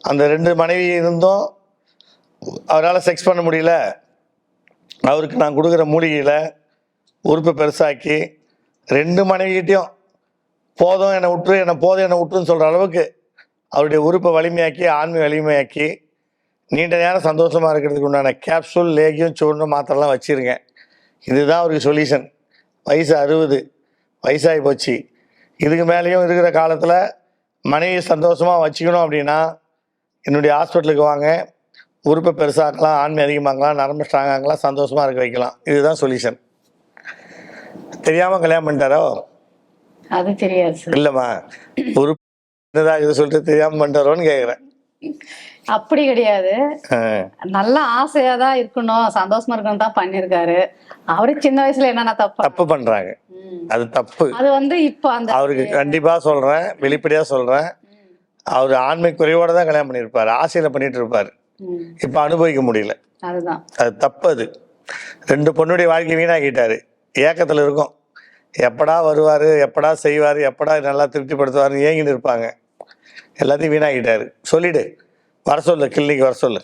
அந்த 2 மனைவி இருந்தும் அவரால் செக்ஸ் பண்ண முடியல. அவருக்கு நான் கொடுக்குற மூலிகையில் உறுப்பை பெருசாக்கி 2 மனைவிகிட்டையும் போதும் என்னை விட்டுரு, போதும் என்னை விட்டுருன்னு சொல்கிற அளவுக்கு அவருடைய உறுப்பை வலிமையாக்கி, ஆண்மை வலிமையாக்கி, நீண்ட நேரம் சந்தோஷமாக இருக்கிறதுக்கு உண்டான கேப்சூல், லேகியம், சூர்ணம், மாத்திரைலாம் வச்சுருங்க. இதுதான் அவருக்கு சொல்யூஷன். வயசு 60, வயசாகி போச்சு. இதுக்கு மேலேயும் இருக்கிற காலத்தில் மனைவி சந்தோஷமாக வச்சுக்கணும் அப்படின்னா என்னுடைய ஹாஸ்பிட்டலுக்கு வாங்க. உறுப்பை பெருசாக்கலாம், ஆண்மை அதிகமாக்கலாம், நரம்பு ஸ்ட்ராங்காகலாம், சந்தோஷமாக இருக்க வைக்கலாம். இதுதான் சொல்யூஷன். தெரியாமல் கல்யாணம் பண்ணிட்டாரோ? அது தெரியாது சார். இல்லைம்மா, உறுப்பு இது சொல்லிட்டு தெரியாமல் பண்ணிட்டாரோன்னு கேட்குறேன். அப்படி கிடையாது. நல்ல ஆசையா தான் இருக்கணும், சந்தோஷமா இருக்கணும் தான் பண்ணிருக்காரு. அவரு சின்ன வயசுல என்னென்ன தப்பு பண்றாங்க, அது தப்பு. அது வந்து இப்ப அந்த அவருக்கு கண்டிப்பா சொல்றேன், வெளிப்படையா சொல்றேன், அவரு ஆண்மை குறைவோட தான் கல்யாணம் பண்ணியிருப்பாரு, ஆசையில பண்ணிட்டு இருப்பாரு. இப்ப அனுபவிக்க முடியல, அதுதான் அது தப்பு. அது 2 பொண்ணுடைய வாழ்க்கை வீணாக்கிட்டாரு. ஏக்கத்துல இருக்கும், எப்படா வருவாரு, எப்படா செய்வாரு, எப்படா நல்லா திருப்திப்படுத்துவாருன்னு ஏங்கிட்டு இருப்பாங்க. எல்லாத்தையும் வீணாக்கிட்டாரு. சொல்லிடு, வர சொல்லு, கிளினிக்கு வர சொல்லு.